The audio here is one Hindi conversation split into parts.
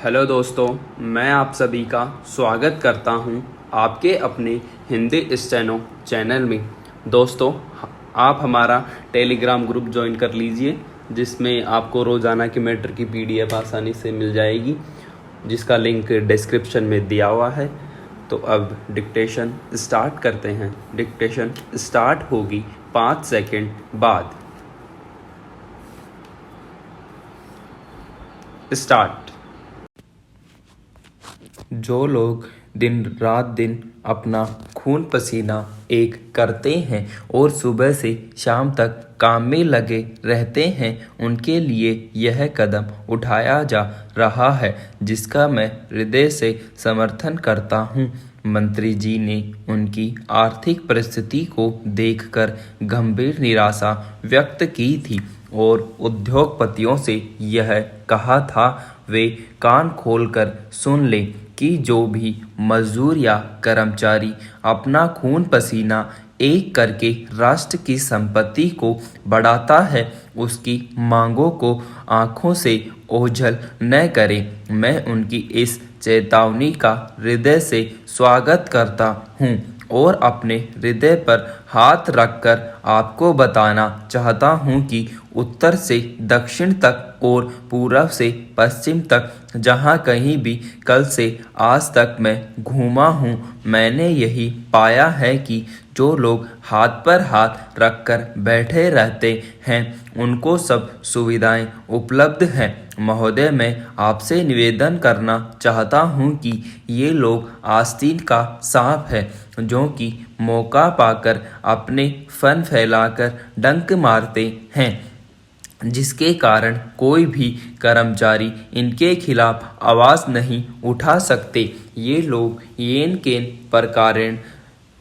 हेलो दोस्तों, मैं आप सभी का स्वागत करता हूं आपके अपने हिंदी स्टेनो चैनल में। दोस्तों, आप हमारा टेलीग्राम ग्रुप ज्वाइन कर लीजिए, जिसमें आपको रोज़ाना की मैटर की पीडीएफ आसानी से मिल जाएगी, जिसका लिंक डिस्क्रिप्शन में दिया हुआ है। तो अब डिक्टेशन स्टार्ट करते हैं। डिक्टेशन स्टार्ट होगी 5 सेकंड बाद। स्टार्ट। जो लोग दिन रात दिन अपना खून पसीना एक करते हैं और सुबह से शाम तक काम में लगे रहते हैं, उनके लिए यह कदम उठाया जा रहा है, जिसका मैं हृदय से समर्थन करता हूं। मंत्री जी ने उनकी आर्थिक परिस्थिति को देखकर गंभीर निराशा व्यक्त की थी और उद्योगपतियों से यह कहा था वे कान खोलकर सुन लें कि जो भी मजदूर या कर्मचारी अपना खून पसीना एक करके राष्ट्र की संपत्ति को बढ़ाता है, उसकी मांगों को आंखों से ओझल न करे। मैं उनकी इस चेतावनी का हृदय से स्वागत करता हूँ और अपने हृदय पर हाथ रखकर आपको बताना चाहता हूँ कि उत्तर से दक्षिण तक और पूरब से पश्चिम तक जहाँ कहीं भी कल से आज तक मैं घूमा हूँ, मैंने यही पाया है कि जो लोग हाथ पर हाथ रखकर बैठे रहते हैं, उनको सब सुविधाएं उपलब्ध हैं। महोदय, मैं आपसे निवेदन करना चाहता हूं कि ये लोग आस्तीन का सांप है, जो कि मौका पाकर अपने फन फैलाकर डंक मारते हैं, जिसके कारण कोई भी कर्मचारी इनके खिलाफ आवाज़ नहीं उठा सकते। ये लोग येन केन प्रकारेण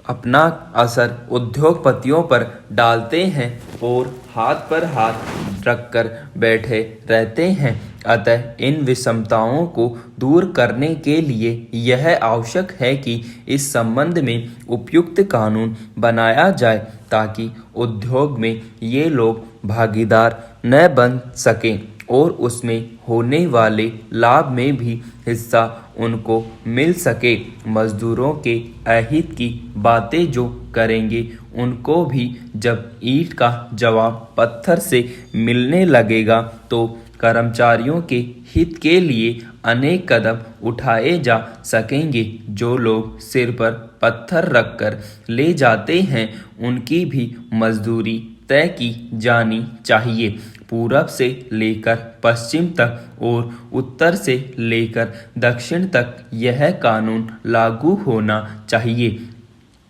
अपना असर उद्योगपतियों पर डालते हैं और हाथ पर हाथ रखकर बैठे रहते हैं। अतः इन विषमताओं को दूर करने के लिए यह आवश्यक है कि इस संबंध में उपयुक्त कानून बनाया जाए, ताकि उद्योग में ये लोग भागीदार न बन सकें और उसमें होने वाले लाभ में भी हिस्सा उनको मिल सके। मजदूरों के अहित की बातें जो करेंगे, उनको भी जब ईंट का जवाब पत्थर से मिलने लगेगा, तो कर्मचारियों के हित के लिए अनेक कदम उठाए जा सकेंगे। जो लोग सिर पर पत्थर रखकर ले जाते हैं, उनकी भी मजदूरी तय की जानी चाहिए। पूरब से लेकर पश्चिम तक और उत्तर से लेकर दक्षिण तक यह कानून लागू होना चाहिए।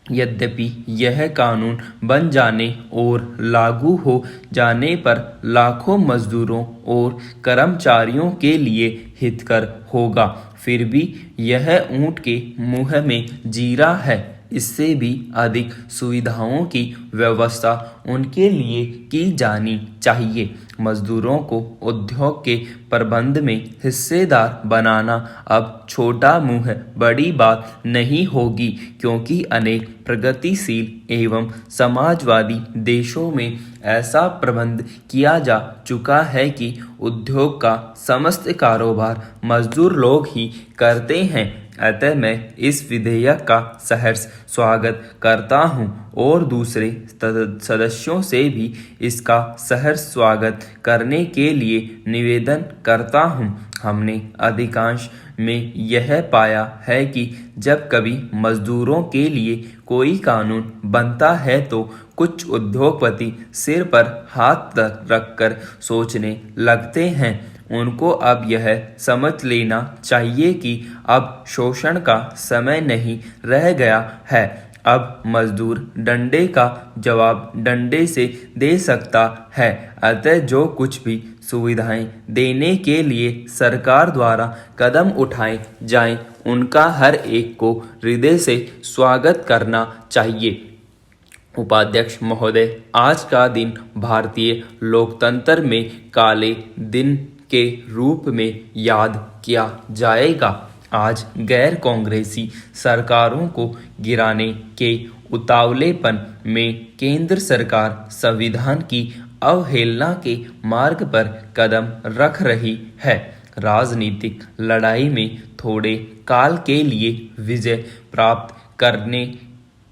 यद्यपि यह कानून बन जाने और लागू हो जाने पर लाखों मजदूरों और कर्मचारियों के लिए हितकर होगा, फिर भी यह ऊंट के मुंह में जीरा है। इससे भी अधिक सुविधाओं की व्यवस्था उनके लिए की जानी चाहिए। मजदूरों को उद्योग के प्रबंध में हिस्सेदार बनाना अब छोटा मुंह बड़ी बात नहीं होगी, क्योंकि अनेक प्रगतिशील एवं समाजवादी देशों में ऐसा प्रबंध किया जा चुका है कि उद्योग का समस्त कारोबार मजदूर लोग ही करते हैं। अतः मैं इस विधेयक का सहर्ष स्वागत करता हूं और दूसरे सदस्यों से भी इसका सहर्ष स्वागत करने के लिए निवेदन करता हूं। हमने अधिकांश में यह पाया है कि जब कभी मजदूरों के लिए कोई कानून बनता है, तो कुछ उद्योगपति सिर पर हाथ रखकर सोचने लगते हैं। उनको अब यह समझ लेना चाहिए कि अब शोषण का समय नहीं रह गया है। अब मजदूर डंडे का जवाब डंडे से दे सकता है। अतः जो कुछ भी सुविधाएं देने के लिए सरकार द्वारा कदम उठाए जाएं, उनका हर एक को हृदय से स्वागत करना चाहिए। उपाध्यक्ष महोदय, आज का दिन भारतीय लोकतंत्र में काले दिन के रूप में याद किया जाएगा। आज गैर कांग्रेसी सरकारों को गिराने के उतावलेपन में केंद्र सरकार संविधान की अवहेलना के मार्ग पर कदम रख रही है। राजनीतिक लड़ाई में थोड़े काल के लिए विजय प्राप्त करने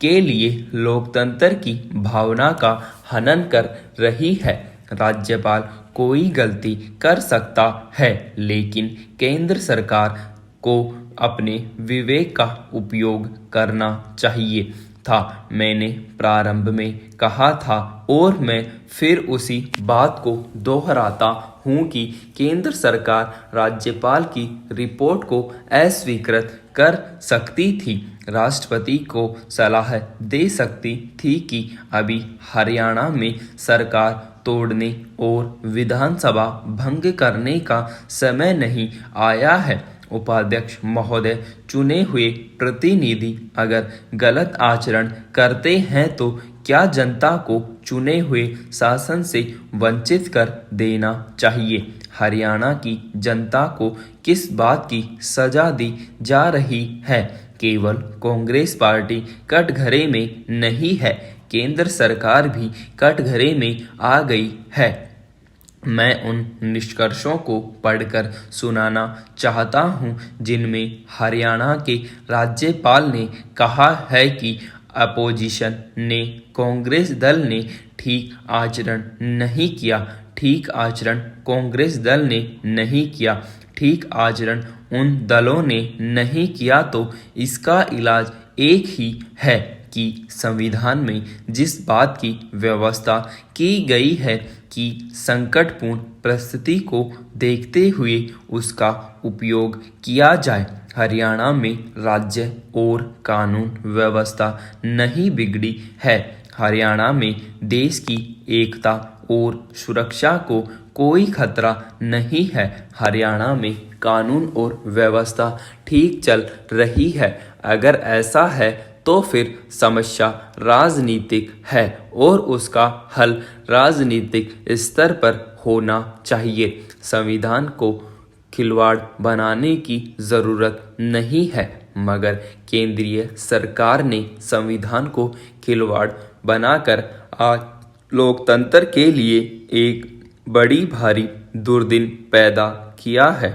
के लिए लोकतंत्र की भावना का हनन कर रही है। राज्यपाल कोई गलती कर सकता है, लेकिन केंद्र सरकार को अपने विवेक का उपयोग करना चाहिए था। मैंने प्रारंभ में कहा था और मैं फिर उसी बात को दोहराता हूँ कि केंद्र सरकार राज्यपाल की रिपोर्ट को अस्वीकृत कर सकती थी, राष्ट्रपति को सलाह दे सकती थी कि अभी हरियाणा में सरकार तोड़ने और विधानसभा भंग करने का समय नहीं आया है। उपाध्यक्ष महोदय, चुने हुए प्रतिनिधि अगर गलत आचरण करते हैं तो क्या जनता को चुने हुए शासन से वंचित कर देना चाहिए? हरियाणा की जनता को किस बात की सजा दी जा रही है? केवल कांग्रेस पार्टी कटघरे में नहीं है, केंद्र सरकार भी कटघरे में आ गई है। मैं उन निष्कर्षों को पढ़कर सुनाना चाहता हूं जिनमें हरियाणा के राज्यपाल ने कहा है कि अपोजिशन ने, कांग्रेस दल ने ठीक आचरण नहीं किया। ठीक आचरण कांग्रेस दल ने नहीं किया, ठीक आचरण उन दलों ने नहीं किया तो इसका इलाज एक ही है कि संविधान में जिस बात की व्यवस्था की गई है कि संकटपूर्ण परिस्थिति को देखते हुए उसका उपयोग किया जाए। हरियाणा में राज्य और कानून व्यवस्था नहीं बिगड़ी है। हरियाणा में देश की एकता और सुरक्षा को कोई खतरा नहीं है। हरियाणा में कानून और व्यवस्था ठीक चल रही है। अगर ऐसा है तो फिर समस्या राजनीतिक है और उसका हल राजनीतिक स्तर पर होना चाहिए। संविधान को खिलवाड़ बनाने की ज़रूरत नहीं है, मगर केंद्रीय सरकार ने संविधान को खिलवाड़ बनाकर आज लोकतंत्र के लिए एक बड़ी भारी दुर्दिन पैदा किया है।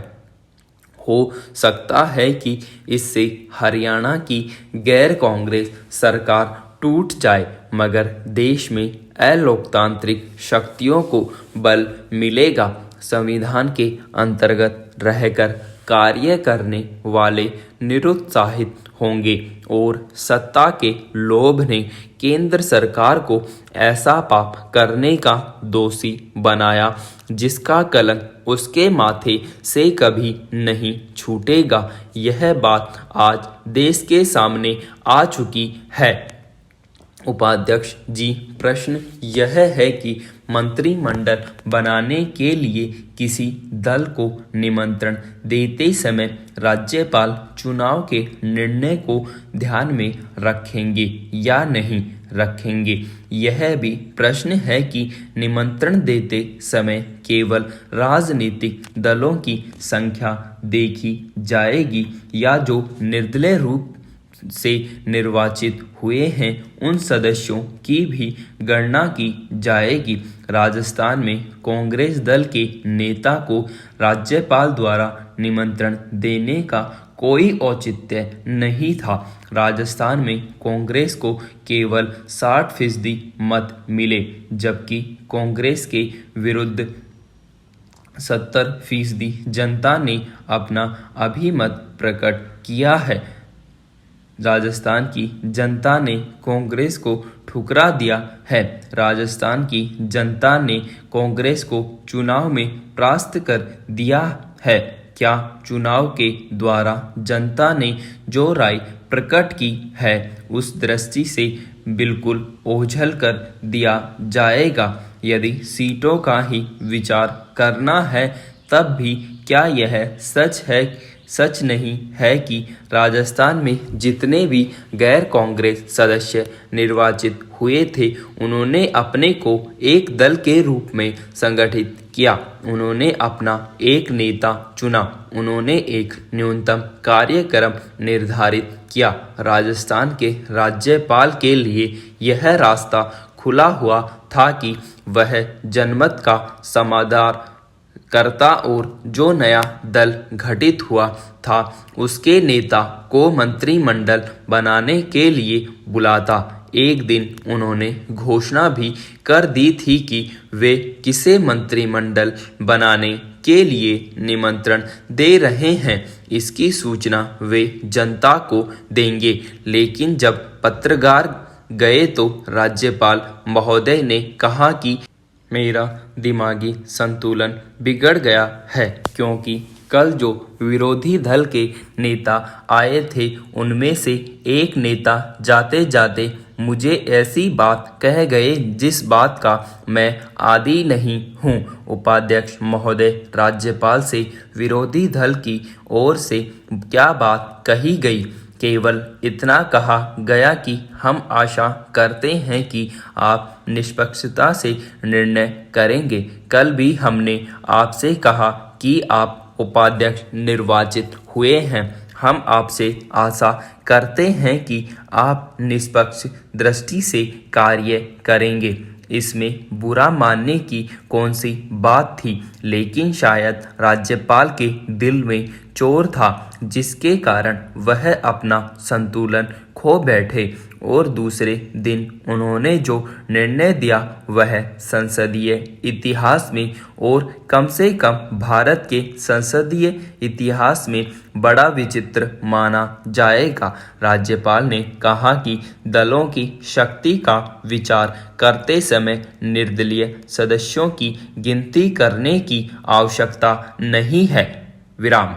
हो सकता है कि इससे हरियाणा की गैर कांग्रेस सरकार टूट जाए, मगर देश में अलोकतांत्रिक शक्तियों को बल मिलेगा। संविधान के अंतर्गत रहकर कार्य करने वाले निरुत्साहित होंगे और सत्ता के लोभ ने केंद्र सरकार को ऐसा पाप करने का दोषी बनाया जिसका कलंक उसके माथे से कभी नहीं छूटेगा। यह बात आज देश के सामने आ चुकी है। उपाध्यक्ष जी, प्रश्न यह है कि मंत्रिमंडल बनाने के लिए किसी दल को निमंत्रण देते समय राज्यपाल चुनाव के निर्णय को ध्यान में रखेंगे या नहीं रखेंगे? यह भी प्रश्न है कि निमंत्रण देते समय केवल राजनीतिक दलों की संख्या देखी जाएगी या जो निर्दलीय रूप से निर्वाचित हुए हैं उन सदस्यों की भी गणना की जाएगी। राजस्थान में कांग्रेस दल के नेता को राज्यपाल द्वारा निमंत्रण देने का कोई औचित्य नहीं था। राजस्थान में कांग्रेस को केवल 60% मत मिले, जबकि कांग्रेस के विरुद्ध 70% जनता ने अपना अभिमत प्रकट किया है। राजस्थान की जनता ने कांग्रेस को ठुकरा दिया है। राजस्थान की जनता ने कांग्रेस को चुनाव में परास्त कर दिया है। क्या चुनाव के द्वारा जनता ने जो राय प्रकट की है उस दृष्टि से बिल्कुल ओझल कर दिया जाएगा? यदि सीटों का ही विचार करना है तब भी क्या यह सच नहीं है कि राजस्थान में जितने भी गैर कांग्रेस सदस्य निर्वाचित हुए थे उन्होंने अपने को एक दल के रूप में संगठित किया, उन्होंने अपना एक नेता चुना, उन्होंने एक न्यूनतम कार्यक्रम निर्धारित किया। राजस्थान के राज्यपाल के लिए यह रास्ता खुला हुआ था कि वह जनमत का करता और जो नया दल गठित हुआ था उसके नेता को मंत्रिमंडल बनाने के लिए बुलाता। एक दिन उन्होंने घोषणा भी कर दी थी कि वे किसे मंत्रिमंडल बनाने के लिए निमंत्रण दे रहे हैं। इसकी सूचना वे जनता को देंगे। लेकिन जब पत्रकार गए तो राज्यपाल महोदय ने कहा कि मेरा दिमागी संतुलन बिगड़ गया है, क्योंकि कल जो विरोधी दल के नेता आए थे उनमें से एक नेता जाते जाते मुझे ऐसी बात कह गए जिस बात का मैं आदी नहीं हूँ। उपाध्यक्ष महोदय, राज्यपाल से विरोधी दल की ओर से क्या बात कही गई? केवल इतना कहा गया कि हम आशा करते हैं कि आप निष्पक्षता से निर्णय करेंगे। कल भी हमने आपसे कहा कि आप उपाध्यक्ष निर्वाचित हुए हैं। हम आपसे आशा करते हैं कि आप निष्पक्ष दृष्टि से कार्य करेंगे। इसमें बुरा मानने की कौन सी बात थी? लेकिन शायद राज्यपाल के दिल में चोर था, जिसके कारण वह अपना संतुलन खो बैठे और दूसरे दिन उन्होंने जो निर्णय दिया वह संसदीय इतिहास में और कम से कम भारत के संसदीय इतिहास में बड़ा विचित्र माना जाएगा। राज्यपाल ने कहा कि दलों की शक्ति का विचार करते समय निर्दलीय सदस्यों की गिनती करने की आवश्यकता नहीं है। विराम।